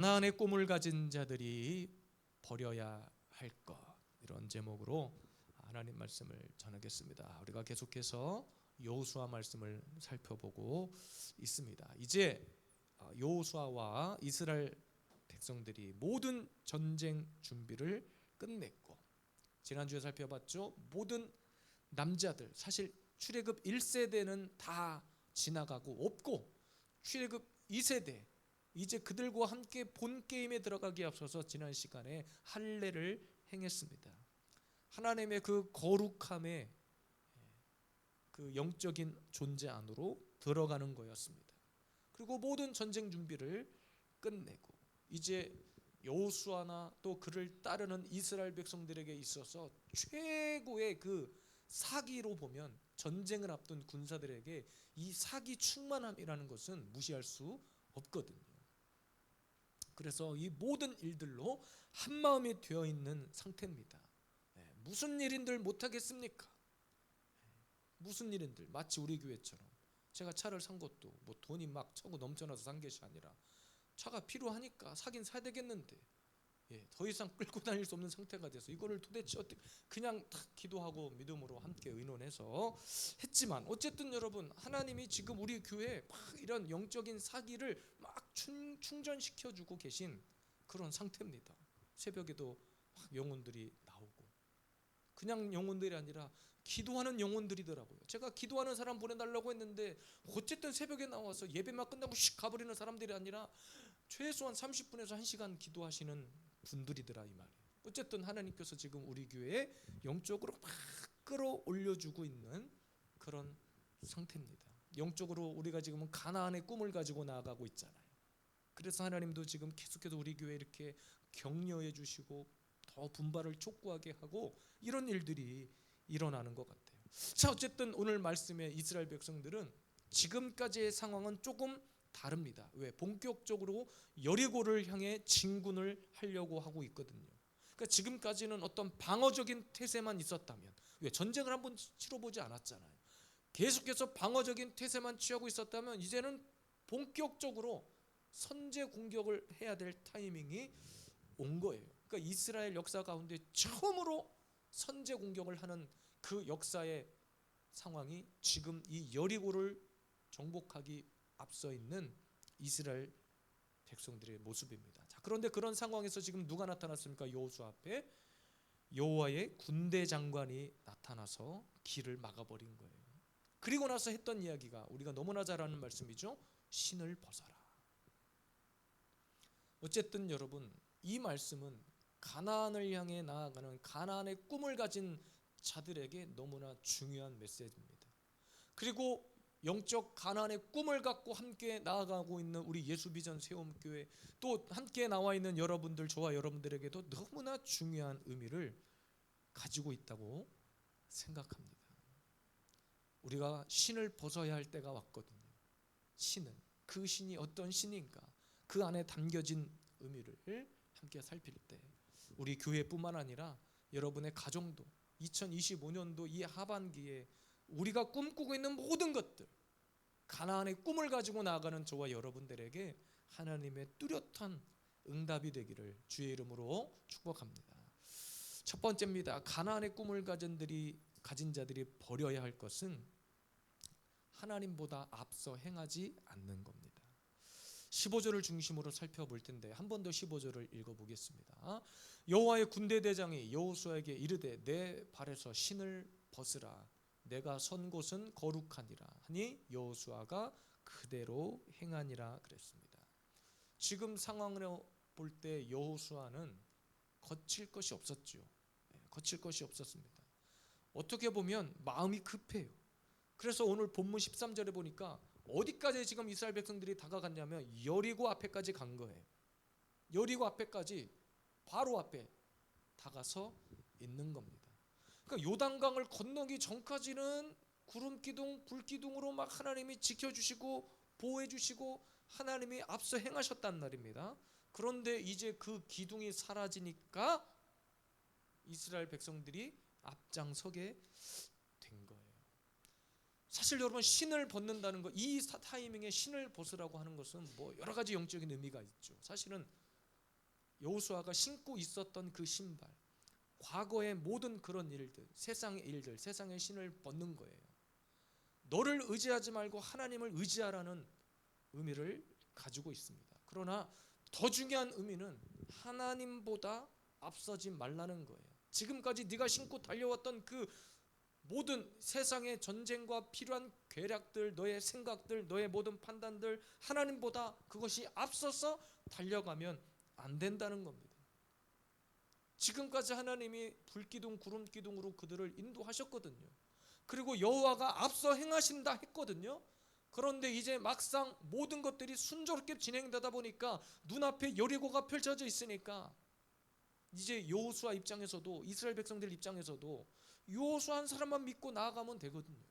가나안의 꿈을 가진 자들이 버려야 할 것, 이런 제목으로 하나님 말씀을 전하겠습니다. 우리가 계속해서 여호수아 말씀을 살펴보고 있습니다. 이제 여호수아와 이스라엘 백성들이 모든 전쟁 준비를 끝냈고, 지난주에 살펴봤죠. 모든 남자들, 사실 출애굽 1세대는 다 지나가고 없고, 출애굽 2세대 이제 그들과 함께 본 게임에 들어가기에 앞서서 지난 시간에 할례를 행했습니다. 하나님의 그 거룩함의 그 영적인 존재 안으로 들어가는 거였습니다. 그리고 모든 전쟁 준비를 끝내고 이제 여호수아나 또 그를 따르는 이스라엘 백성들에게 있어서 최고의 그 사기로 보면, 전쟁을 앞둔 군사들에게 이 사기 충만함이라는 것은 무시할 수 없거든요. 그래서 이 모든 일들로 한마음이 되어 있는 상태입니다. 무슨 일인들 못하겠습니까? 무슨 일인들, 마치 우리 교회처럼 제가 차를 산 것도 뭐 돈이 막 차고 넘쳐나서 산 것이 아니라 차가 필요하니까 사긴 사야 되겠는데, 더 이상 끌고 다닐 수 없는 상태가 돼서 이거를 도대체 어떻게, 그냥 탁 기도하고 믿음으로 함께 의논해서 했지만, 어쨌든 여러분, 하나님이 지금 우리 교회에 막 이런 영적인 사기를 막 충전시켜주고 계신 그런 상태입니다. 새벽에도 막 영혼들이 나오고, 그냥 영혼들이 아니라 기도하는 영혼들이더라고요. 제가 기도하는 사람 보내달라고 했는데 어쨌든 새벽에 나와서 예배만 끝나고 씩 가버리는 사람들이 아니라 최소한 30분에서 1시간 기도하시는 분들이더라, 이 말이에요. 어쨌든 하나님께서 지금 우리 교회에 영적으로 막 끌어올려주고 있는 그런 상태입니다. 영적으로 우리가 지금은 가나안의 꿈을 가지고 나아가고 있잖아요. 그래서 하나님도 지금 계속해서 우리 교회에 이렇게 격려해 주시고 더 분발을 촉구하게 하고, 이런 일들이 일어나는 것 같아요. 자, 어쨌든 오늘 말씀의 이스라엘 백성들은 지금까지의 상황은 조금 다릅니다. 왜? 본격적으로 여리고를 향해 진군을 하려고 하고 있거든요. 그러니까 지금까지는 어떤 방어적인 태세만 있었다면, 왜? 전쟁을 한번 치러보지 않았잖아요. 계속해서 방어적인 태세만 취하고 있었다면 이제는 본격적으로 선제 공격을 해야 될 타이밍이 온 거예요. 그러니까 이스라엘 역사 가운데 처음으로 선제 공격을 하는 그 역사의 상황이 지금 이 여리고를 정복하기 앞서 있는 이스라엘 백성들의 모습입니다. 자, 그런데 그런 상황에서 지금 누가 나타났습니까? 여호수아 앞에 여호와의 군대 장관이 나타나서 길을 막아버린 거예요. 그리고 나서 했던 이야기가 우리가 너무나 잘 아는 말씀이죠. 신을 벗어라. 어쨌든 여러분, 이 말씀은 가나안을 향해 나아가는 가나안의 꿈을 가진 자들에게 너무나 중요한 메시지입니다. 그리고 영적 가나안의 꿈을 갖고 함께 나아가고 있는 우리 예수비전 세움교회, 또 함께 나와 있는 여러분들, 저와 여러분들에게도 너무나 중요한 의미를 가지고 있다고 생각합니다. 우리가 신을 벗어야 할 때가 왔거든요. 신은, 그 신이 어떤 신인가, 그 안에 담겨진 의미를 함께 살필 때 우리 교회뿐만 아니라 여러분의 가정도 2025년도 이 하반기에 우리가 꿈꾸고 있는 모든 것들, 가나안의 꿈을 가지고 나아가는 저와 여러분들에게 하나님의 뚜렷한 응답이 되기를 주의 이름으로 축복합니다. 첫 번째입니다. 가나안의 꿈을 가진 자들이 버려야 할 것은 하나님보다 앞서 행하지 않는 겁니다. 15절을 중심으로 살펴볼 텐데 한 번 더 15절을 읽어보겠습니다. 여호와의 군대 대장이 여호수아에게 이르되 내 발에서 신을 벗으라. 내가 선 곳은 거룩하니라 하니 여호수아가 그대로 행하니라 그랬습니다. 지금 상황으로 볼 때 여호수아는 거칠 것이 없었죠. 거칠 것이 없었습니다. 어떻게 보면 마음이 급해요. 그래서 오늘 본문 13절에 보니까 어디까지 지금 이스라엘 백성들이 다가갔냐면 여리고 앞에까지 간 거예요. 여리고 앞에까지, 바로 앞에 다가서 있는 겁니다. 그러니까 요단강을 건너기 전까지는 구름 기둥, 불 기둥으로 막 하나님이 지켜주시고 보호해주시고 하나님이 앞서 행하셨단 말입니다. 그런데 이제 그 기둥이 사라지니까 이스라엘 백성들이 앞장서게 된 거예요. 사실 여러분, 신을 벗는다는 것, 이 타이밍에 신을 벗으라고 하는 것은 뭐 여러 가지 영적인 의미가 있죠. 사실은 여호수아가 신고 있었던 그 신발, 과거의 모든 그런 일들, 세상의 일들, 세상의 신을 벗는 거예요. 너를 의지하지 말고 하나님을 의지하라는 의미를 가지고 있습니다. 그러나 더 중요한 의미는 하나님보다 앞서지 말라는 거예요. 지금까지 네가 신고 달려왔던 그 모든 세상의 전쟁과 필요한 계략들, 너의 생각들, 너의 모든 판단들, 하나님보다 그것이 앞서서 달려가면 안 된다는 겁니다. 지금까지 하나님이 불기둥 구름기둥으로 그들을 인도하셨거든요. 그리고 여호와가 앞서 행하신다 했거든요. 그런데 이제 막상 모든 것들이 순조롭게 진행되다 보니까 눈앞에 여리고가 펼쳐져 있으니까 이제 여호수아 입장에서도, 이스라엘 백성들 입장에서도 여호수아 한 사람만 믿고 나아가면 되거든요.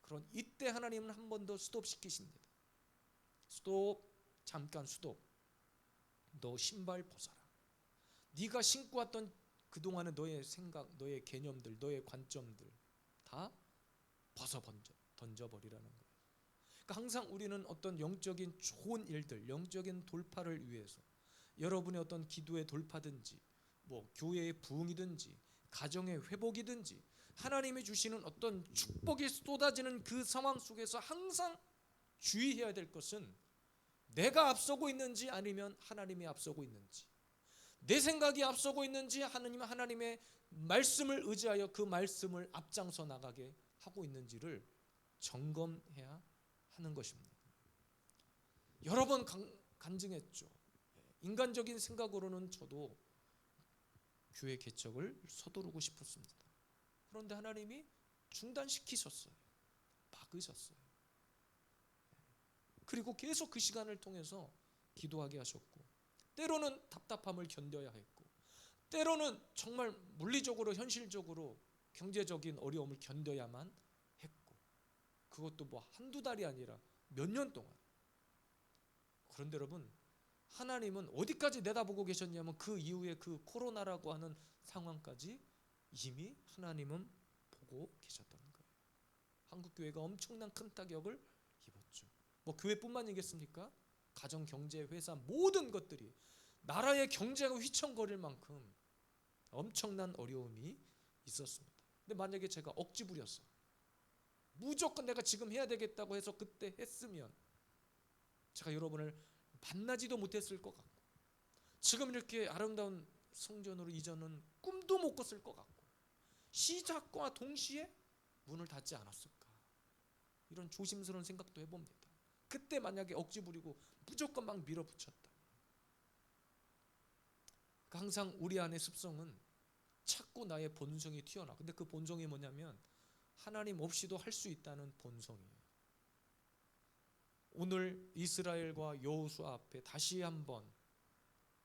그런 이때 하나님은 한 번 더 스톱시키십니다. 스톱, 잠깐 스톱. 너 신발 벗어라. 네가 신고 왔던 그동안의 너의 생각, 너의 개념들, 너의 관점들 다 던져버리라는 거예요. 그러니까 항상 우리는 어떤 영적인 좋은 일들, 영적인 돌파를 위해서, 여러분의 어떤 기도의 돌파든지, 교회의 부흥이든지, 가정의 회복이든지, 하나님이 주시는 어떤 축복이 쏟아지는 그 상황 속에서 항상 주의해야 될 것은 내가 앞서고 있는지 아니면 하나님이 앞서고 있는지, 내 생각이 앞서고 있는지 하나님의 말씀을 의지하여 그 말씀을 앞장서 나가게 하고 있는지를 점검해야 하는 것입니다. 여러 번 간증했죠. 인간적인 생각으로는 저도 교회 개척을 서두르고 싶었습니다. 그런데 하나님이 중단시키셨어요. 막으셨어요. 그리고 계속 그 시간을 통해서 기도하게 하셨고, 때로는 답답함을 견뎌야 했고, 때로는 정말 물리적으로 현실적으로 경제적인 어려움을 견뎌야만 했고, 그것도 한두 달이 아니라 몇 년 동안. 그런데 여러분, 하나님은 어디까지 내다보고 계셨냐면 그 이후에 그 코로나라고 하는 상황까지 이미 하나님은 보고 계셨다는 거예요. 한국교회가 엄청난 큰 타격을 입었죠. 교회뿐만이겠습니까? 가정, 경제, 회사 모든 것들이 나라의 경제가 휘청거릴 만큼 엄청난 어려움이 있었습니다. 근데 만약에 제가 억지 부렸어, 무조건 내가 지금 해야 되겠다고 해서 그때 했으면 제가 여러분을 만나지도 못했을 것 같고, 지금 이렇게 아름다운 성전으로 이전은 꿈도 못 꿨을 것 같고, 시작과 동시에 문을 닫지 않았을까, 이런 조심스러운 생각도 해봅니다. 그때 만약에 억지 부리고 무조건 막 밀어붙였다. 항상 우리 안의 습성은 자꾸 나의 본성이 튀어나와. 근데 그 본성이 뭐냐면 하나님 없이도 할 수 있다는 본성이에요. 오늘 이스라엘과 여호수아 앞에 다시 한번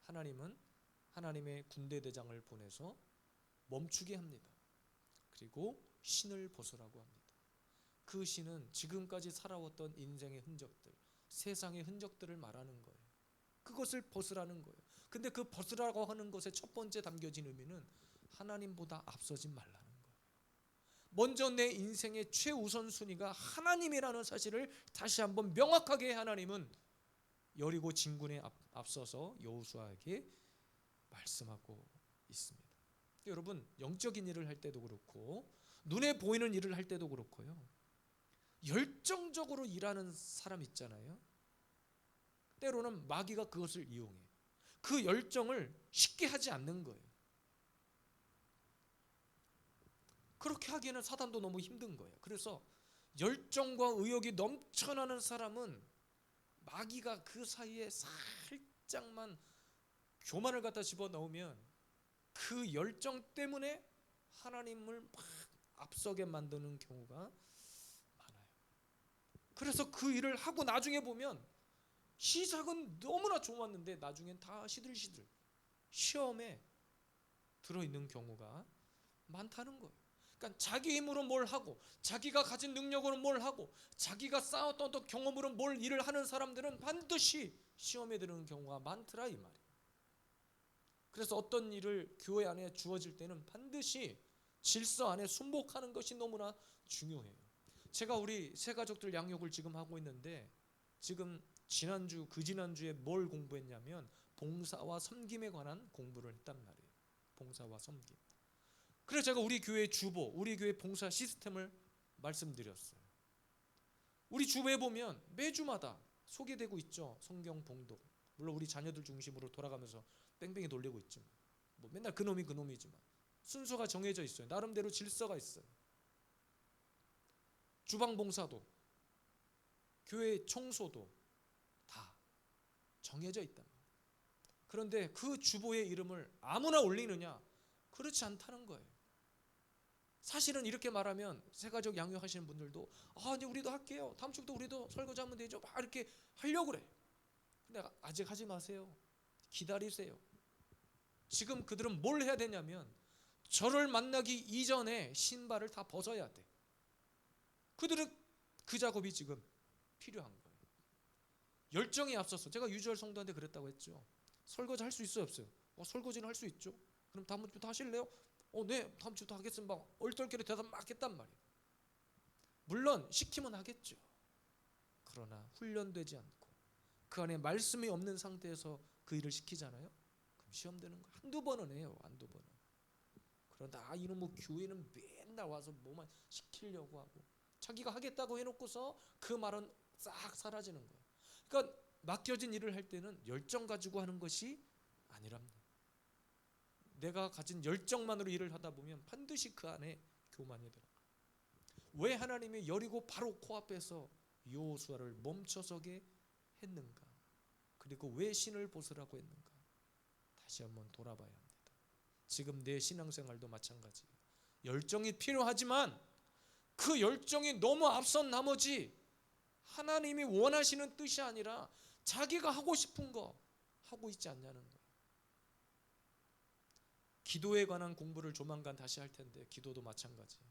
하나님은 하나님의 군대 대장을 보내서 멈추게 합니다. 그리고 신을 벗으라고 합니다. 그 신은 지금까지 살아왔던 인생의 흔적들, 세상의 흔적들을 말하는 거예요. 그것을 벗으라는 거예요. 근데 그 벗으라고 하는 것의 첫 번째 담겨진 의미는 하나님보다 앞서지 말라는 거예요. 먼저 내 인생의 최우선순위가 하나님이라는 사실을 다시 한번 명확하게 하나님은 여리고 진군에 앞서서 여호수아에게 말씀하고 있습니다. 여러분, 영적인 일을 할 때도 그렇고 눈에 보이는 일을 할 때도 그렇고요, 열정적으로 일하는 사람 있잖아요. 때로는 마귀가 그것을 이용해 그 열정을 쉽게 하지 않는 거예요. 그렇게 하기에는 사단도 너무 힘든 거예요. 그래서 열정과 의욕이 넘쳐나는 사람은 마귀가 그 사이에 살짝만 교만을 갖다 집어넣으면 그 열정 때문에 하나님을 막 앞서게 만드는 경우가 많아요. 그래서 그 일을 하고 나중에 보면 시작은 너무나 좋았는데 나중엔 다 시들시들 시험에 들어있는 경우가 많다는 거예요. 그러니까 자기 힘으로 뭘 하고, 자기가 가진 능력으로 뭘 하고, 자기가 쌓았던 또 경험으로 뭘 일을 하는 사람들은 반드시 시험에 드는 경우가 많더라 이 말이에요. 그래서 어떤 일을 교회 안에 주어질 때는 반드시 질서 안에 순복하는 것이 너무나 중요해요. 제가 우리 세 가족들 양육을 지금 하고 있는데, 지금 지난주, 그 지난주에 뭘 공부했냐면 봉사와 섬김에 관한 공부를 했단 말이에요. 봉사와 섬김. 그래서 제가 우리 교회 주보, 우리 교회 봉사 시스템을 말씀드렸어요. 우리 주보에 보면 매주마다 소개되고 있죠. 성경 봉독. 물론 우리 자녀들 중심으로 돌아가면서 뺑뺑이 돌리고 있지만, 뭐 맨날 그놈이 그놈이지만 순서가 정해져 있어요. 나름대로 질서가 있어요. 주방 봉사도, 교회 청소도 다 정해져 있단 말이에요. 그런데 그 주보의 이름을 아무나 올리느냐? 그렇지 않다는 거예요. 사실은 이렇게 말하면 세가족 양육하시는 분들도 이제 우리도 할게요. 다음 주부터 우리도 설거지 하면 되죠. 막 이렇게 하려고 그래. 근데 아직 하지 마세요. 기다리세요. 지금 그들은 뭘 해야 되냐면 저를 만나기 이전에 신발을 다 벗어야 돼. 그들은 그 작업이 지금 필요한 거예요. 열정이 앞서서 제가 유주열 성도한테 그랬다고 했죠. 설거지 할 수 있어요, 없어요? 설거지는 할 수 있죠. 그럼 다음 주부터 하실래요? 네, 다음 주부터 하겠습니다. 막 얼떨결에 대답 막 했단 말이에요. 물론 시키면 하겠죠. 그러나 훈련되지 않고 그 안에 말씀이 없는 상태에서 그 일을 시키잖아요. 그럼 시험 되는 거예요. 한두 번은 해요. 한두 번은. 그러다 이놈 뭐 교회는 맨날 와서 뭐만 시키려고 하고 자기가 하겠다고 해놓고서 그 말은 싹 사라지는 거예요. 그러니까 맡겨진 일을 할 때는 열정 가지고 하는 것이 아니랍니다. 내가 가진 열정만으로 일을 하다 보면 반드시 그 안에 교만이 들어가요. 왜 하나님이 여리고 바로 코앞에서 여호수아를 멈춰서게 했는가? 그리고 왜 신을 벗으라고 했는가? 다시 한번 돌아봐야 합니다. 지금 내 신앙생활도 마찬가지예요. 열정이 필요하지만 그 열정이 너무 앞선 나머지 하나님이 원하시는 뜻이 아니라 자기가 하고 싶은 거 하고 있지 않냐는 거예요. 기도에 관한 공부를 조만간 다시 할 텐데 기도도 마찬가지예요.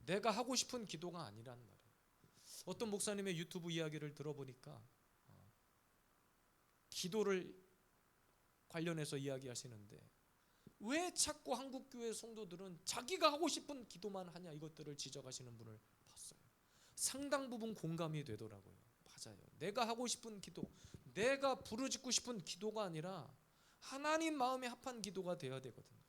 내가 하고 싶은 기도가 아니란 말이에요. 어떤 목사님의 유튜브 이야기를 들어보니까 기도를 관련해서 이야기하시는데 왜 자꾸 한국교회 성도들은 자기가 하고 싶은 기도만 하냐 이것들을 지적하시는 분을 봤어요. 상당 부분 공감이 되더라고요. 맞아요. 내가 하고 싶은 기도, 내가 부르짖고 싶은 기도가 아니라 하나님 마음에 합한 기도가 되어야 되거든요.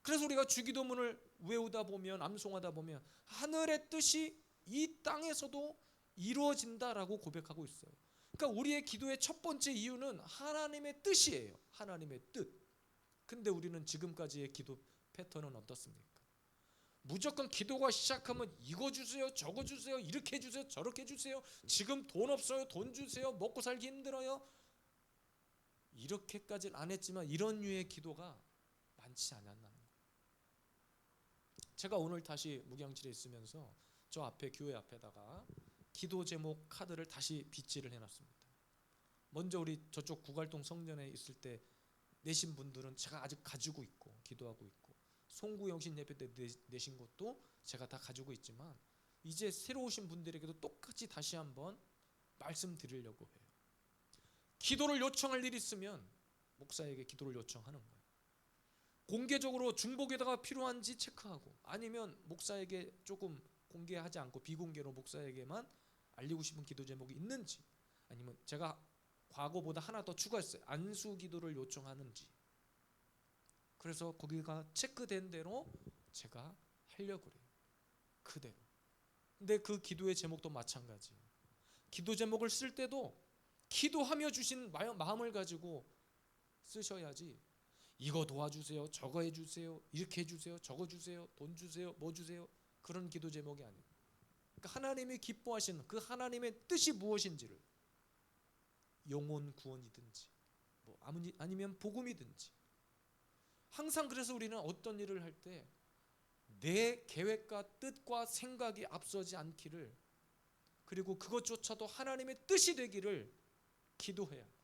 그래서 우리가 주기도문을 외우다 보면 암송하다 보면 하늘의 뜻이 이 땅에서도 이루어진다라고 고백하고 있어요. 그러니까 우리의 기도의 첫 번째 이유는 하나님의 뜻이에요. 하나님의 뜻. 근데 우리는 지금까지의 기도 패턴은 어떻습니까? 무조건 기도가 시작하면 이거 주세요, 저거 주세요, 이렇게 해주세요, 저렇게 해주세요. 지금 돈 없어요, 돈 주세요, 먹고 살기 힘들어요. 이렇게까지는 안 했지만 이런 류의 기도가 많지 않았나는 거예요. 제가 오늘 다시 무경칠에 있으면서 저 앞에 교회 앞에다가 기도 제목 카드를 다시 빗질을 해놨습니다. 먼저 우리 저쪽 구갈동 성전에 있을 때 내신 분들은 제가 아직 가지고 있고 기도하고 있고 송구영신 예배 때 내신 것도 제가 다 가지고 있지만 이제 새로 오신 분들에게도 똑같이 다시 한번 말씀드리려고 해요. 기도를 요청할 일이 있으면 목사에게 기도를 요청하는 거예요. 공개적으로 중보기도가 필요한지 체크하고 아니면 목사에게 조금 공개하지 않고 비공개로 목사에게만 알리고 싶은 기도 제목이 있는지 아니면 제가 과거보다 하나 더 추가했어요. 안수 기도를 요청하는지. 그래서 거기가 체크된 대로 제가 하려고 그래요. 그대로. 근데 그 기도의 제목도 마찬가지예요. 기도 제목을 쓸 때도 기도하며 주신 마음을 가지고 쓰셔야지 이거 도와주세요, 저거 해주세요, 이렇게 해주세요, 저거 주세요, 돈 주세요, 뭐 주세요 그런 기도 제목이 아니에요. 그러니까 하나님이 기뻐하시는 그 하나님의 뜻이 무엇인지를 영혼 구원이든지 뭐 아니면 복음이든지 항상 그래서 우리는 어떤 일을 할 때 내 계획과 뜻과 생각이 앞서지 않기를 그리고 그것조차도 하나님의 뜻이 되기를 기도해야 합니다.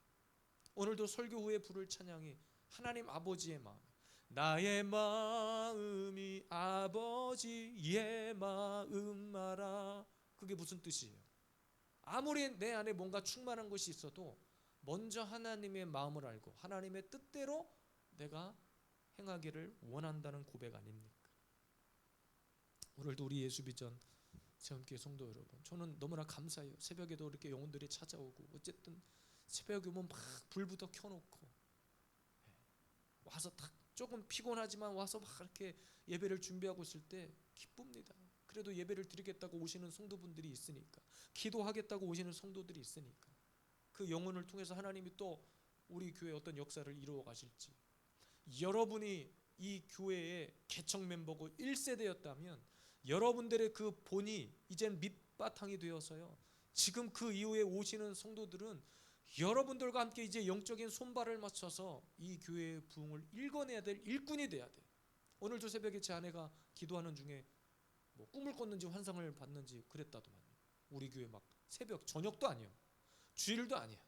오늘도 설교 후에 부를 찬양이 하나님 아버지의 마음 나의 마음이 아버지의 마음마라 그게 무슨 뜻이에요? 아무리 내 안에 뭔가 충만한 것이 있어도 먼저 하나님의 마음을 알고 하나님의 뜻대로 내가 행하기를 원한다는 고백 아닙니까? 오늘도 우리 예수비전 세움교회 성도 여러분 저는 너무나 감사해요. 새벽에도 이렇게 영혼들이 찾아오고 어쨌든 새벽에 오면 막 불부터 켜놓고 와서 딱 조금 피곤하지만 와서 막 이렇게 예배를 준비하고 있을 때 기쁩니다. 그래도 예배를 드리겠다고 오시는 성도분들이 있으니까, 기도하겠다고 오시는 성도들이 있으니까, 그 영혼을 통해서 하나님이 또 우리 교회에 어떤 역사를 이루어 가실지, 여러분이 이 교회의 개척 멤버고 1세대였다면 여러분들의 그 본이 이젠 밑바탕이 되어서요, 지금 그 이후에 오시는 성도들은 여러분들과 함께 이제 영적인 손발을 맞춰서 이 교회의 부흥을 일궈내야 될 일꾼이 돼야 돼. 오늘도 새벽에 제 아내가 기도하는 중에 뭐 꿈을 꿨는지 환상을 봤는지 그랬다더만요. 우리 교회 막 새벽, 저녁도 아니요, 주일도 아니야,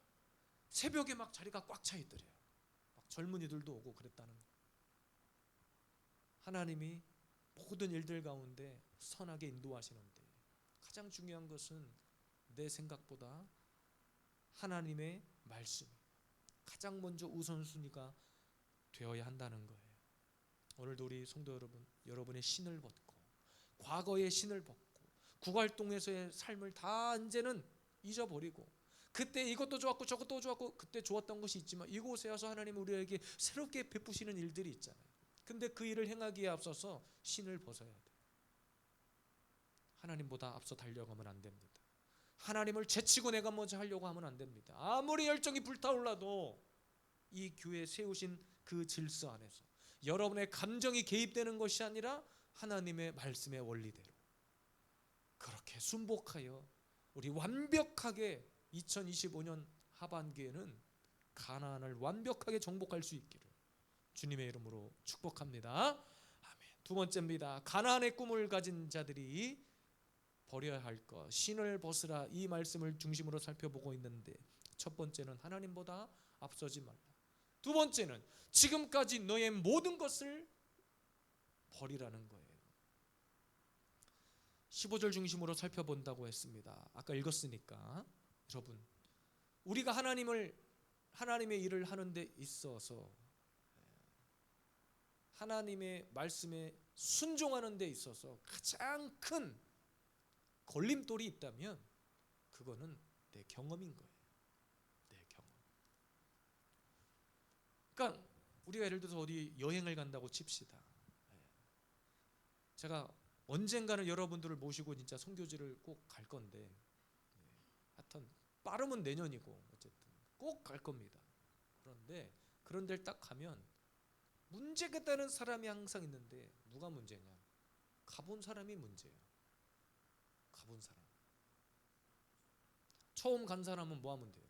새벽에 막 자리가 꽉 차 있더래요. 막 젊은이들도 오고 그랬다는 거예요. 하나님이 모든 일들 가운데 선하게 인도하시는데 가장 중요한 것은 내 생각보다 하나님의 말씀이 가장 먼저 우선순위가 되어야 한다는 거예요. 오늘도 우리 성도 여러분, 여러분의 신을 벗고 과거의 신을 벗고 구활동에서의 삶을 다 이제는 잊어버리고, 그때 이것도 좋았고 저것도 좋았고 그때 좋았던 것이 있지만 이곳에 와서 하나님은 우리에게 새롭게 베푸시는 일들이 있잖아요. 근데 그 일을 행하기에 앞서서 신을 벗어야 돼. 하나님보다 앞서 달려가면 안 됩니다. 하나님을 제치고 내가 먼저 하려고 하면 안 됩니다. 아무리 열정이 불타올라도 이 교회에 세우신 그 질서 안에서 여러분의 감정이 개입되는 것이 아니라 하나님의 말씀의 원리대로 그렇게 순복하여 우리 완벽하게 2025년 하반기에는 가나안을 완벽하게 정복할 수 있기를 주님의 이름으로 축복합니다. 아멘. 두 번째입니다. 가나안의 꿈을 가진 자들이 버려야 할 것, 신을 벗으라, 이 말씀을 중심으로 살펴보고 있는데, 첫 번째는 하나님보다 앞서지 말라. 두 번째는 지금까지 너의 모든 것을 버리라는 거예요. 15절 중심으로 살펴본다고 했습니다. 아까 읽었으니까 여러분, 우리가 하나님의 일을 하는 데 있어서 하나님의 말씀에 순종하는 데 있어서 가장 큰 걸림돌이 있다면 그거는 내 경험인 거예요. 내 경험. 그러니까 우리가 예를 들어서 어디 여행을 간다고 칩시다. 제가 언젠가는 여러분들을 모시고 진짜 선교지를 꼭 갈 건데, 하여튼 빠르면 내년이고 어쨌든 꼭 갈 겁니다. 그런데 그런 데를 딱 가면 문제가 되는 사람이 항상 있는데, 누가 문제냐? 가본 사람이 문제예요. 가본 사람. 처음 간 사람은 뭐 하면 돼요?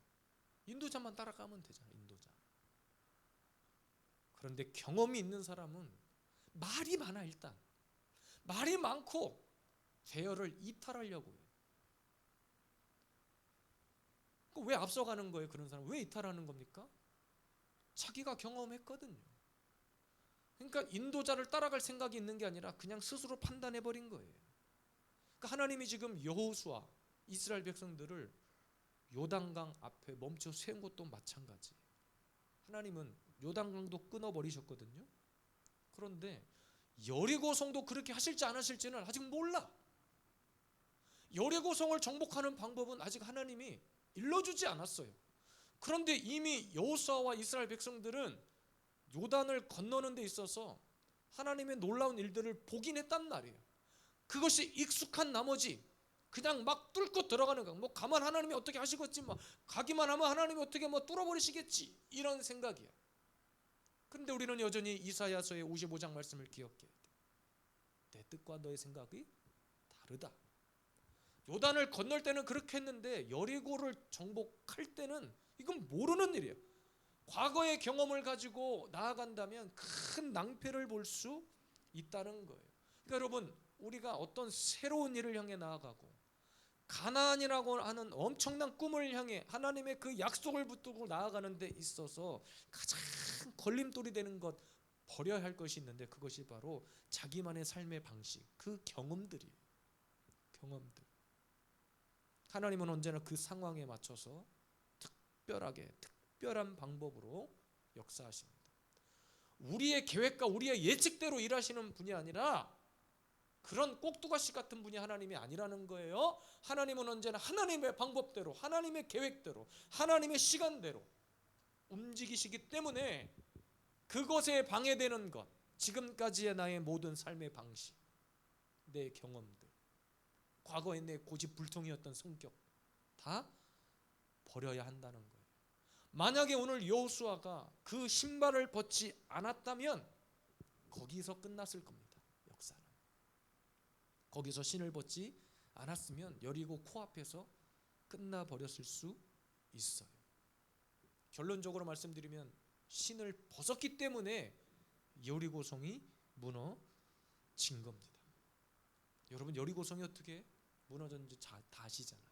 인도자만 따라가면 되잖아요. 인도자. 그런데 경험이 있는 사람은 말이 많아. 일단 말이 많고 대열을 이탈하려고 해요. 왜 앞서가는 거예요? 그런 사람 왜 이탈하는 겁니까? 자기가 경험했거든요. 그러니까 인도자를 따라갈 생각이 있는 게 아니라 그냥 스스로 판단해버린 거예요. 그러니까 하나님이 지금 여호수아 이스라엘 백성들을 요단강 앞에 멈춰 세운 것도 마찬가지. 하나님은 요단강도 끊어버리셨거든요. 그런데 여리고성도 그렇게 하실지 안 하실지는 아직 몰라. 여리고성을 정복하는 방법은 아직 하나님이 일러주지 않았어요. 그런데 이미 여호수아와 이스라엘 백성들은 요단을 건너는 데 있어서 하나님의 놀라운 일들을 보긴 했단 말이에요. 그것이 익숙한 나머지 그냥 막 뚫고 들어가는 거야. 뭐 가만 하나님이 어떻게 하시겠지, 뭐 가기만 하면 하나님이 어떻게 뭐 뚫어버리시겠지, 이런 생각이야. 근데 우리는 여전히 이사야서의 55장 말씀을 기억해야 돼. 내 뜻과 너의 생각이 다르다. 요단을 건널 때는 그렇게 했는데 여리고를 정복할 때는 이건 모르는 일이에요. 과거의 경험을 가지고 나아간다면 큰 낭패를 볼 수 있다는 거예요. 그러니까 여러분, 우리가 어떤 새로운 일을 향해 나아가고 가나안이라고 하는 엄청난 꿈을 향해 하나님의 그 약속을 붙들고 나아가는 데 있어서 가장 걸림돌이 되는 것, 버려야 할 것이 있는데, 그것이 바로 자기만의 삶의 방식, 그 경험들이에요. 경험들. 하나님은 언제나 그 상황에 맞춰서 특별한 방법으로 역사하십니다. 우리의 계획과 우리의 예측대로 일하시는 분이 아니라 그런 꼭두가시 같은 분이 하나님이 아니라는 거예요. 하나님은 언제나 하나님의 방법대로, 하나님의 계획대로, 하나님의 시간대로 움직이시기 때문에 그것에 방해되는 것, 지금까지의 나의 모든 삶의 방식, 내 경험들, 과거의 내 고집불통이었던 성격 다 버려야 한다는 거예요. 만약에 오늘 여호수아가 그 신발을 벗지 않았다면 거기서 끝났을 겁니다. 역사는. 거기서 신을 벗지 않았으면 여리고 코앞에서 끝나버렸을 수 있어요. 결론적으로 말씀드리면 신을 벗었기 때문에 여리고성이 무너진 겁니다. 여러분, 여리고성이 어떻게 무너졌는지 다 아시잖아요.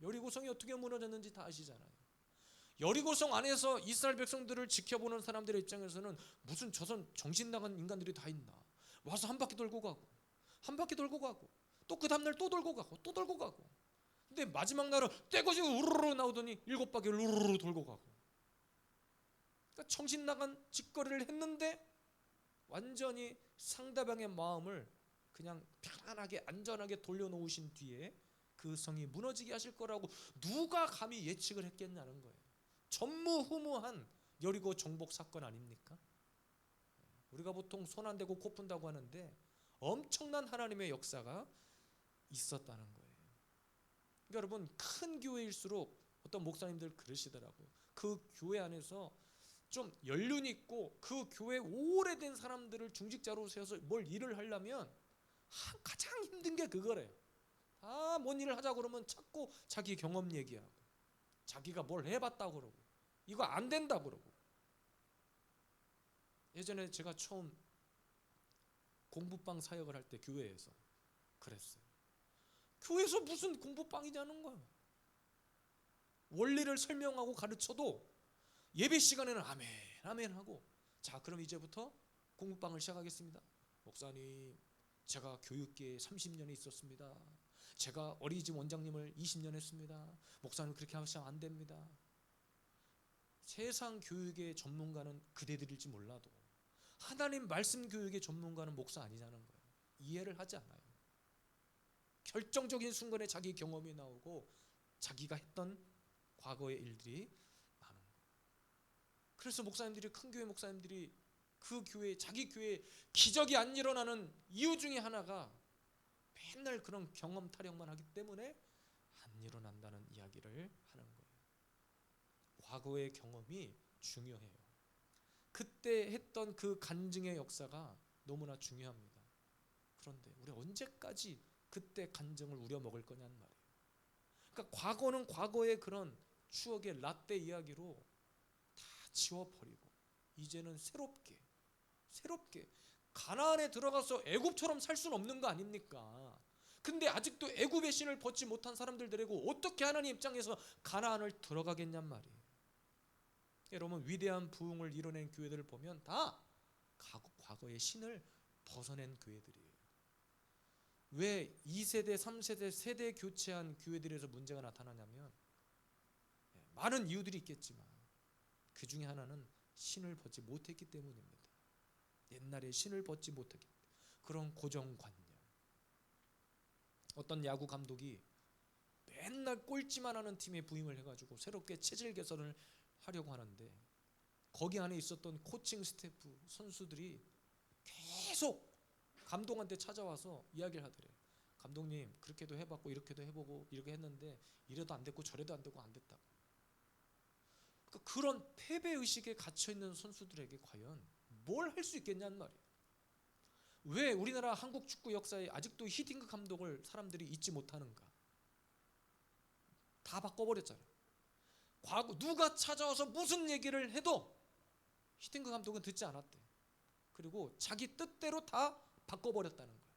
여리고성이 어떻게 무너졌는지 다 아시잖아요. 여리고성 안에서 이스라엘 백성들을 지켜보는 사람들의 입장에서는 무슨 저선 정신 나간 인간들이 다 있나, 와서 한 바퀴 돌고 가고 한 바퀴 돌고 가고 또 그 다음날 또 돌고 가고 또 돌고 가고, 근데 마지막 날은 떼거지고 우르르 나오더니 7바퀴를 우르르 돌고 가고, 그러니까 정신 나간 짓거리를 했는데 완전히 상대방의 마음을 그냥 편안하게 안전하게 돌려놓으신 뒤에 그 성이 무너지게 하실 거라고 누가 감히 예측을 했겠냐는 거예요. 전무후무한 여리고 정복 사건 아닙니까? 우리가 보통 손 안 대고 코 푼다고 하는데 엄청난 하나님의 역사가 있었다는 거예요. 그러니까 여러분, 큰 교회일수록 어떤 목사님들 그러시더라고요. 그 교회 안에서 좀 연륜 있고 그 교회 오래된 사람들을 중직자로 세워서 뭘 일을 하려면 가장 힘든 게 그거래요. 뭔 일을 하자 그러면 자꾸 자기 경험 얘기하고 자기가 뭘 해봤다고 그러고 이거 안 된다고 그러고. 예전에 제가 처음 공부방 사역을 할 때 교회에서 그랬어요. 교회에서 무슨 공부방이냐는 거예요. 원리를 설명하고 가르쳐도 예배 시간에는 아멘 아멘 하고, 자 그럼 이제부터 공부방을 시작하겠습니다. 목사님, 제가 교육계에 30년이 있었습니다. 제가 어린이집 원장님을 20년 했습니다. 목사님 그렇게 하시면 안 됩니다. 세상 교육의 전문가는 그대들일지 몰라도 하나님 말씀 교육의 전문가는 목사 아니냐는 거예요. 이해를 하지 않아요. 결정적인 순간에 자기 경험이 나오고 자기가 했던 과거의 일들이 나오는 거예요. 그래서 목사님들이, 큰 교회 목사님들이 그 교회, 자기 교회에 기적이 안 일어나는 이유 중에 하나가 맨날 그런 경험 타령만 하기 때문에 안 일어난다는 이야기를 하는 거예요. 과거의 경험이 중요해요. 그때 했던 그 간증의 역사가 너무나 중요합니다. 그런데 우리 언제까지 그때 간증을 우려먹을 거냐는 말이에요. 그러니까 과거는 과거의 그런 추억의 라떼 이야기로 다 지워버리고 이제는 새롭게 가나안에 들어가서 애굽처럼 살 수는 없는 거 아닙니까? 근데 아직도 애굽의 신을 벗지 못한 사람들 데리고 어떻게 하나님 입장에서 가나안을 들어가겠냔 말이에요. 여러분, 위대한 부흥을 이뤄낸 교회들을 보면 다 과거의 신을 벗어낸 교회들이에요. 왜 2세대, 3세대, 세대 교체한 교회들에서 문제가 나타나냐면 많은 이유들이 있겠지만 그 중에 하나는 신을 벗지 못했기 때문입니다. 옛날에 신을 벗지 못했기 때문에. 그런 고정관념. 어떤 야구 감독이 맨날 꼴찌만 하는 팀에 부임을 해가지고 새롭게 체질 개선을 하려고 하는데 거기 안에 있었던 코칭 스태프, 선수들이 계속 감독한테 찾아와서 이야기를 하더래요. 감독님, 그렇게도 해봤고 이렇게도 해보고 이렇게 했는데 이래도 안 됐고 저래도 안 되고 안 됐다고. 그러니까 그런 패배의식에 갇혀있는 선수들에게 과연 뭘 할 수 있겠냐는 말이에요. 왜 우리나라 한국 축구 역사에 아직도 히딩크 감독을 사람들이 잊지 못하는가? 다 바꿔버렸잖아요. 과거 누가 찾아와서 무슨 얘기를 해도 히딩크 감독은 듣지 않았대. 그리고 자기 뜻대로 다 바꿔버렸다는 거예요.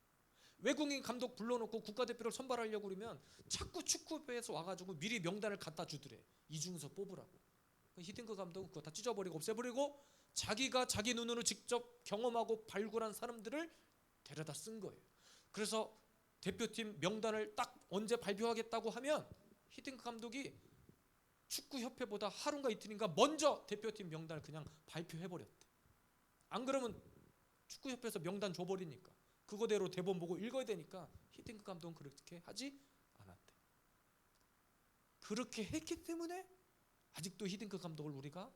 외국인 감독 불러놓고 국가대표를 선발하려고 그러면 자꾸 축구협회에서 와가지고 미리 명단을 갖다 주더래. 이 중에서 뽑으라고. 히딩크 감독은 그거 다 찢어버리고 없애버리고 자기가 자기 눈으로 직접 경험하고 발굴한 사람들을 데려다 쓴 거예요. 그래서 대표팀 명단을 딱 언제 발표하겠다고 하면 히딩크 감독이 축구협회보다 하루인가 이틀인가 먼저 대표팀 명단을 그냥 발표해버렸대. 안 그러면 축구협회에서 명단 줘버리니까 그거대로 대본 보고 읽어야 되니까 히딩크 감독은 그렇게 하지 않았대. 그렇게 했기 때문에 아직도 히딩크 감독을 우리가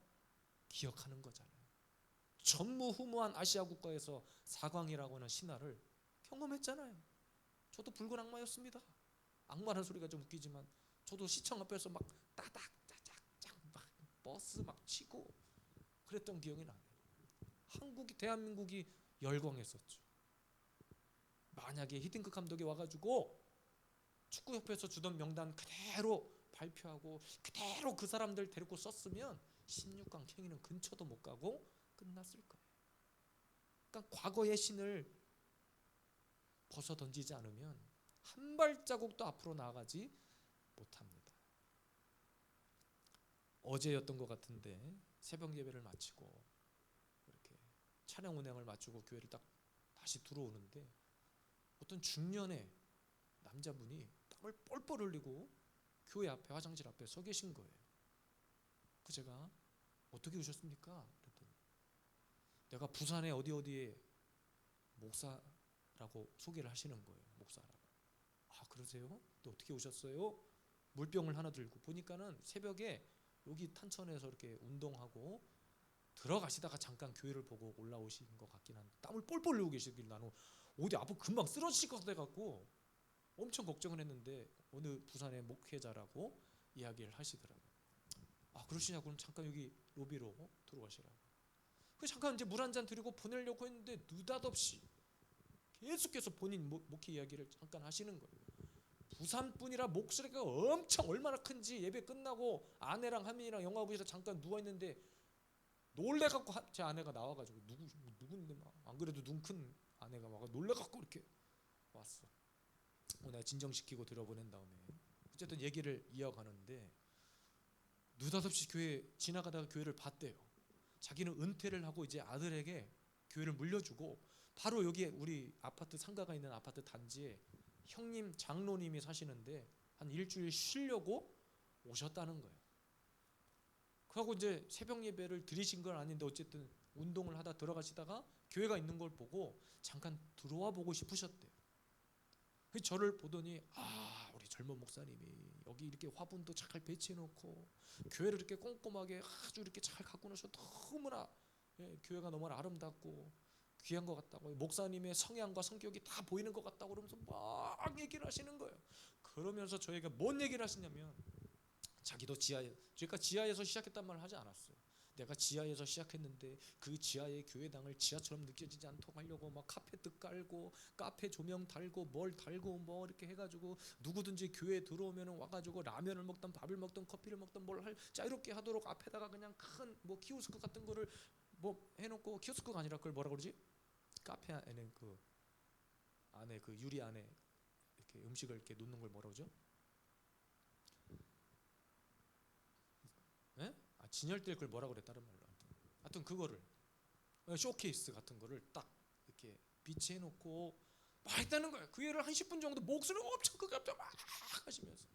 기억하는 거잖아요. 전무후무한 아시아 국가에서 사광이라고 하는 신화를 경험했잖아요. 저도 붉은 악마였습니다. 악마라는 소리가 좀 웃기지만 저도 시청 앞에서 막 따닥 짜작짝 막 버스 막 치고 그랬던 기억이 나네요. 대한민국이 열광했었죠. 만약에 히딩크 감독이 와가지고 축구협회에서 주던 명단 그대로 발표하고 그대로 그 사람들 데리고 썼으면 16강 행위는 근처도 못 가고 끝났을 거예요. 그러니까 과거의 신을 벗어 던지지 않으면 한 발자국도 앞으로 나아가지 못합니다. 어제였던 것 같은데 새벽 예배를 마치고 이렇게 차량 운행을 마치고 교회를 딱 다시 들어오는데 어떤 중년의 남자분이 땀을 뻘뻘 흘리고 교회 앞에 화장실 앞에 서 계신 거예요. 그 제가 어떻게 오셨습니까? 그랬더니 내가 부산의 어디에 목사라고 소개를 하시는 거예요. 목사라고. 아 그러세요? 또 어떻게 오셨어요? 물병을 하나 들고 보니까는 새벽에 여기 탄천에서 이렇게 운동하고 들어가시다가 잠깐 교회를 보고 올라오신 것 같긴 한데 땀을 뻘뻘 흘리고 계시길 나는 어디 앞으로 금방 쓰러지실 것 같아갖고 엄청 걱정을 했는데 어느 부산의 목회자라고 이야기를 하시더라고요. 아 그러시냐고 그럼 잠깐 여기 로비로 들어가시라고. 그 잠깐 이제 물 한 잔 드리고 보내려고 했는데 느닷없이 계속해서 본인 목회 이야기를 잠깐 하시는 거예요. 부산 분이라 목소리가 엄청 얼마나 큰지 예배 끝나고 아내랑 하민이랑 영화 보면서 잠깐 누워 있는데 놀래갖고 제 아내가 나와가지고 누군데 막 안 그래도 눈 큰 아내가 와가 놀래갖고 이렇게 왔어. 내가 진정시키고 들어보낸 다음에 어쨌든 얘기를 이어가는데 느닷없이 교회 지나가다가 교회를 봤대요. 자기는 은퇴를 하고 이제 아들에게 교회를 물려주고 바로 여기에 우리 아파트 상가가 있는 아파트 단지에 형님 장로님이 사시는데 한 일주일 쉬려고 오셨다는 거예요. 그하고 이제 새벽 예배를 드리신 건 아닌데 어쨌든 운동을 하다 들어가시다가 교회가 있는 걸 보고 잠깐 들어와 보고 싶으셨대요. 저를 보더니 아 우리 젊은 목사님이 여기 이렇게 화분도 잘 배치해 놓고 교회를 이렇게 꼼꼼하게 아주 이렇게 잘 갖고 노셔 너무나 교회가 너무나 아름답고 귀한 것 같다고 목사님의 성향과 성격이 다 보이는 것 같다고 그러면서 막 얘기를 하시는 거예요. 그러면서 저희가 뭔 얘기를 하시냐면 자기도 그러니까 지하에서 시작했단 말을 하지 않았어요. 내가 지하에서 시작했는데 그 지하의 교회당을 지하처럼 느껴지지 않도록 하려고 막 카페트 깔고 카페 조명 달고 뭘 달고 뭐 이렇게 해가지고 누구든지 교회에 들어오면 와가지고 라면을 먹던 밥을 먹던 커피를 먹던 뭘 자유롭게 하도록 앞에다가 그냥 큰 뭐 키오스크 같은 거를 뭐 해놓고 키오스크가 아니라 그걸 뭐라 그러지? 카페 안에 그 안에 그 유리 안에 이렇게 음식을 이렇게 놓는 걸 뭐라 그러죠? 예? 아, 진열될 걸 뭐라 그래 다른 말로. 하여튼 그거를 쇼케이스 같은 거를 딱 이렇게 비치해 놓고 막 했다는 거야. 그 예를 한 10분 정도 목소리가 엄청 크게 막 하시면서.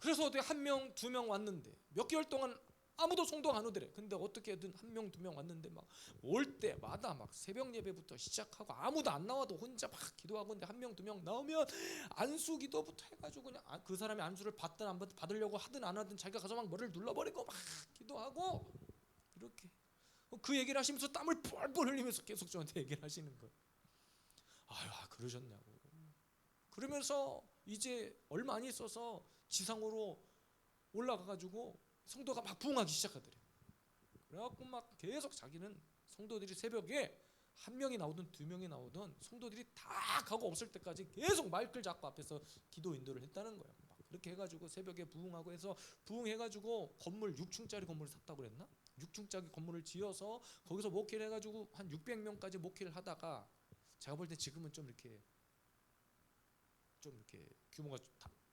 그래서 어떻게 한 명, 두 명 왔는데 몇 개월 동안 아무도 성도 안 오더래. 근데 어떻게든 한 명, 두 명 왔는데 막 올 때마다 막 새벽 예배부터 시작하고 아무도 안 나와도 혼자 막 기도하고 근데 한 명, 두 명 나오면 안수 기도부터 해가지고 그냥 그 사람이 안수를 받든 안 받으려고 하든 안 하든 자기가 가서 막 머리를 눌러버리고 막 기도하고 이렇게 그 얘기를 하시면서 땀을 뻘뻘 흘리면서 계속 저한테 얘기를 하시는 거예요. 아유 그러셨냐고. 그러면서 이제 얼마 안 있어서 지상으로 올라가가지고 성도가 막 부흥하기 시작하더래요. 그래갖고 막 계속 자기는 성도들이 새벽에 한 명이 나오든 두 명이 나오든 성도들이 다 가고 없을 때까지 계속 마이크를 잡고 앞에서 기도 인도를 했다는 거예요. 막 그렇게 해가지고 새벽에 부흥하고 해서 부흥해가지고 건물 6층짜리 건물을 샀다고 그랬나? 6층짜리 건물을 지어서 거기서 목회를 해가지고 한 600명까지 목회를 하다가 제가 볼 때 지금은 좀 이렇게 규모가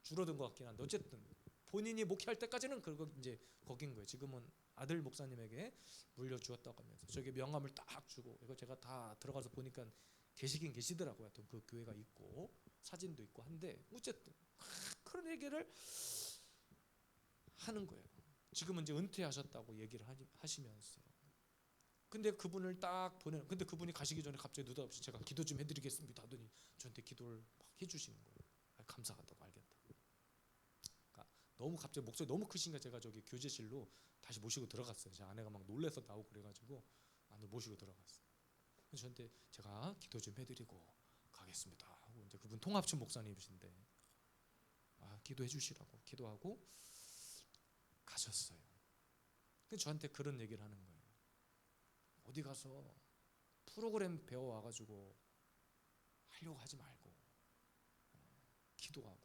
줄어든 것 같긴 한데 어쨌든 본인이 목회할 때까지는 그거 이제 거긴 거예요. 지금은 아들 목사님에게 물려주었다고 하면서 저게 명함을 딱 주고 이거 제가 다 들어가서 보니까 계시긴 계시더라고요. 하여튼 그 교회가 있고 사진도 있고 한데 어쨌든 그런 얘기를 하는 거예요. 지금은 이제 은퇴하셨다고 얘기를 하시면서 근데 그분을 딱 근데 그분이 가시기 전에 갑자기 느닷없이 제가 기도 좀 해드리겠습니다 하더니 저한테 기도를 막 해주시는 거예요. 감사하다고 알겠다. 그러니까 너무 갑자기 목소리 너무 크신가 제가 저기 교제실로 다시 모시고 들어갔어요. 제 아내가 막 놀래서 나오고 그래가지고 안으로 모시고 들어갔어요. 그래서 저한테 제가 기도 좀 해드리고 가겠습니다 하고, 이제 그분 통합춘 목사님이신데 기도해 주시라고 기도하고 가셨어요. 근데 저한테 그런 얘기를 하는 거예요. 어디 가서 프로그램 배워와가지고 하려고 하지 말고 기도하고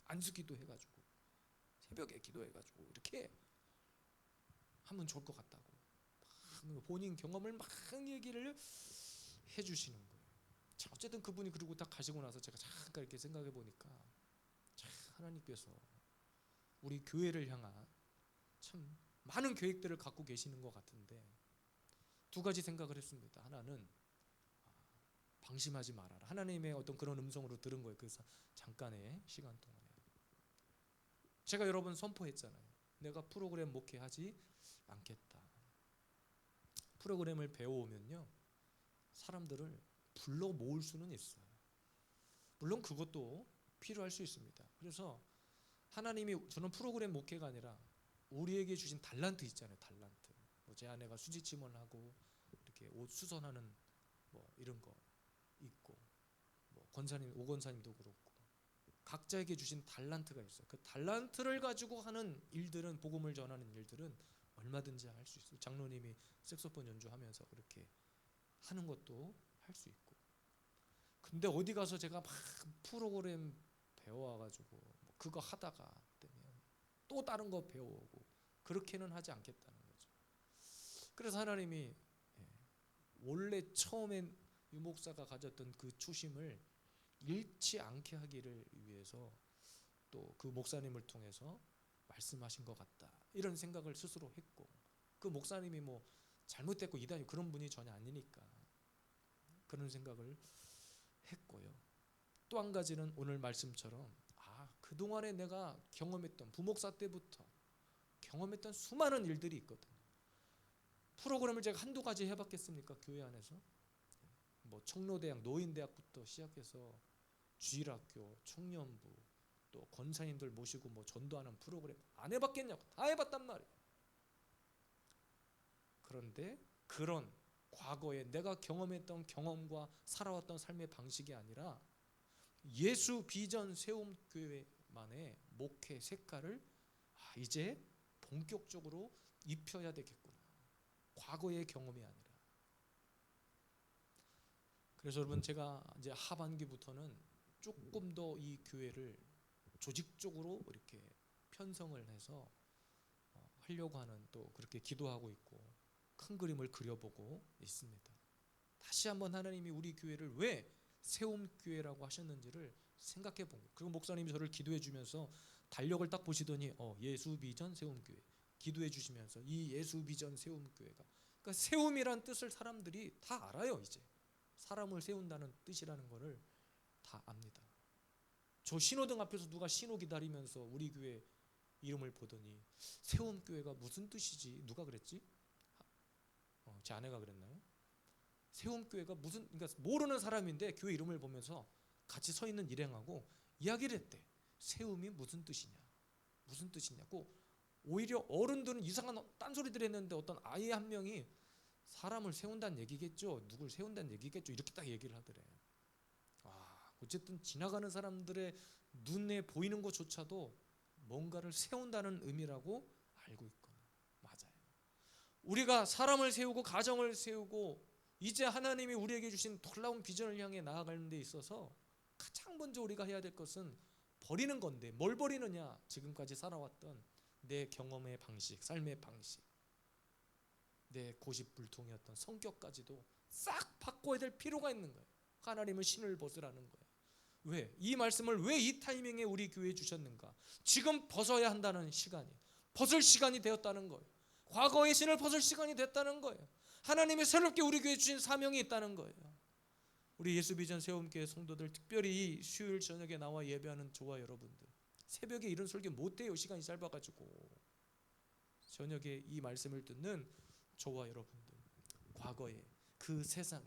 안수기도 해가지고 새벽에 기도해가지고 이렇게 하면 좋을 것 같다고 본인 경험을 막 얘기를 해주시는 거예요. 자, 어쨌든 그분이 그러고 딱 가시고 나서 제가 잠깐 이렇게 생각해 보니까 참 하나님께서 우리 교회를 향한 참 많은 계획들을 갖고 계시는 것 같은데, 두 가지 생각을 했습니다. 하나는 방심하지 말아라. 하나님의 어떤 그런 음성으로 들은 거예요. 그 잠깐의 시간 동안에 제가 여러 번 선포했잖아요. 내가 프로그램 목회하지 않겠다. 프로그램을 배워오면요, 사람들을 불러 모을 수는 있어요. 물론 그것도 필요할 수 있습니다. 그래서 하나님이 저는 프로그램 목회가 아니라 우리에게 주신 달란트 있잖아요. 달란트. 제 아내가 수지침을 하고 이렇게 옷 수선하는 이런 거 있고, 권사님, 오 권사님도 그렇고 각자에게 주신 달란트가 있어요. 그 달란트를 가지고 하는 일들은, 복음을 전하는 일들은 얼마든지 할 수 있어요. 장로님이 색소폰 연주하면서 그렇게 하는 것도 할 수 있고. 근데 어디 가서 제가 막 프로그램 배워와가지고 그거 하다가 되면 또 다른 거 배워오고 그렇게는 하지 않겠다는 거죠. 그래서 하나님이 원래 처음엔 유 목사가 가졌던 그 초심을 잃지 않게 하기를 위해서 또 그 목사님을 통해서 말씀하신 것 같다, 이런 생각을 스스로 했고, 그 목사님이 잘못됐고 이단이 그런 분이 전혀 아니니까 그런 생각을 했고요. 또 한 가지는 오늘 말씀처럼 그동안에 내가 경험했던, 부목사 때부터 경험했던 수많은 일들이 있거든요. 프로그램을 제가 한두 가지 해봤겠습니까? 교회 안에서 청로대학, 노인대학부터 시작해서 주일학교, 청년부, 또 권사님들 모시고 전도하는 프로그램 안 해봤겠냐고. 다 해봤단 말이에요. 그런데 그런 과거에 내가 경험했던 경험과 살아왔던 삶의 방식이 아니라 예수 비전 세움교회만의 목회 색깔을 이제 본격적으로 입혀야 되겠구나. 과거의 경험이 아니라. 그래서 여러분, 제가 이제 하반기부터는 조금 더 이 교회를 조직적으로 이렇게 편성을 해서 하려고 하는, 또 그렇게 기도하고 있고 큰 그림을 그려보고 있습니다. 다시 한번 하나님이 우리 교회를 왜 세움교회라고 하셨는지를 생각해 본 거예요. 그리고 목사님이 저를 기도해 주면서 달력을 딱 보시더니 예수비전 세움교회 기도해 주시면서, 이 예수비전 세움교회가, 그러니까 세움이란 뜻을 사람들이 다 알아요. 이제 사람을 세운다는 뜻이라는 것을 다 압니다. 저 신호등 앞에서 누가 신호 기다리면서 우리 교회 이름을 보더니 세움교회가 무슨 뜻이지? 누가 그랬지? 제 아내가 그랬나요? 세움교회가 무슨, 그러니까 모르는 사람인데 교회 이름을 보면서 같이 서 있는 일행하고 이야기를 했대. 세움이 무슨 뜻이냐? 무슨 뜻이냐고. 오히려 어른들은 이상한 딴소리들 했는데 어떤 아이 한 명이 사람을 세운다는 얘기겠죠, 누굴 세운다는 얘기겠죠, 이렇게 딱 얘기를 하더래. 어쨌든 지나가는 사람들의 눈에 보이는 것조차도 뭔가를 세운다는 의미라고 알고 있구나. 맞아요. 우리가 사람을 세우고 가정을 세우고 이제 하나님이 우리에게 주신 놀라운 비전을 향해 나아가는 데 있어서 가장 먼저 우리가 해야 될 것은 버리는 건데, 뭘 버리느냐? 지금까지 살아왔던 내 경험의 방식, 삶의 방식, 내 고집불통이었던 성격까지도 싹 바꿔야 될 필요가 있는 거예요. 하나님은 신을 벗으라는 거예요. 왜? 이 말씀을 왜 이 타이밍에 우리 교회에 주셨는가? 지금 벗어야 한다는 시간이, 벗을 시간이 되었다는 거예요. 과거의 신을 벗을 시간이 됐다는 거예요. 하나님이 새롭게 우리 교회에 주신 사명이 있다는 거예요. 우리 예수비전 세움교회 성도들, 특별히 이 수요일 저녁에 나와 예배하는 저와 여러분들, 새벽에 이런 설교 못해요. 시간이 짧아가지고. 저녁에 이 말씀을 듣는 저와 여러분들, 과거에 그 세상에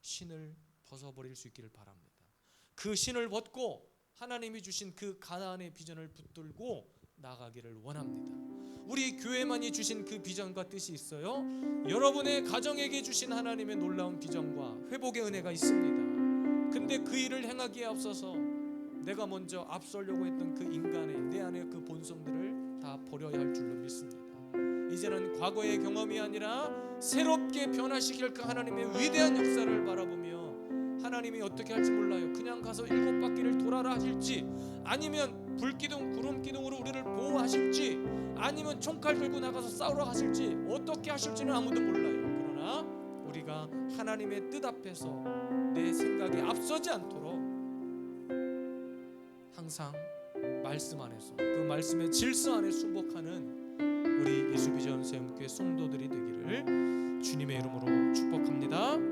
신을 벗어버릴 수 있기를 바랍니다. 그 신을 벗고 하나님이 주신 그 가나안의 비전을 붙들고 나가기를 원합니다. 우리 교회만이 주신 그 비전과 뜻이 있어요. 여러분의 가정에게 주신 하나님의 놀라운 비전과 회복의 은혜가 있습니다. 근데 그 일을 행하기에 앞서서 내가 먼저 앞서려고 했던 그 인간의 내 안의 그 본성들을 다 버려야 할 줄로 믿습니다. 이제는 과거의 경험이 아니라 새롭게 변화시킬 그 하나님의 위대한 역사를 바라보며 하나님이 어떻게 할지 몰라요. 그냥 가서 7바퀴를 돌아라 하실지, 아니면 불기둥 구름기둥으로 우리를 보호하실지, 아니면 총칼 들고 나가서 싸우러 가실지, 어떻게 하실지는 아무도 몰라요. 그러나 우리가 하나님의 뜻 앞에서 내 생각이 앞서지 않도록 항상 말씀 안에서 그 말씀의 질서 안에 순복하는 우리 이수비전 세움교회 성도들이 되기를 주님의 이름으로 축복합니다.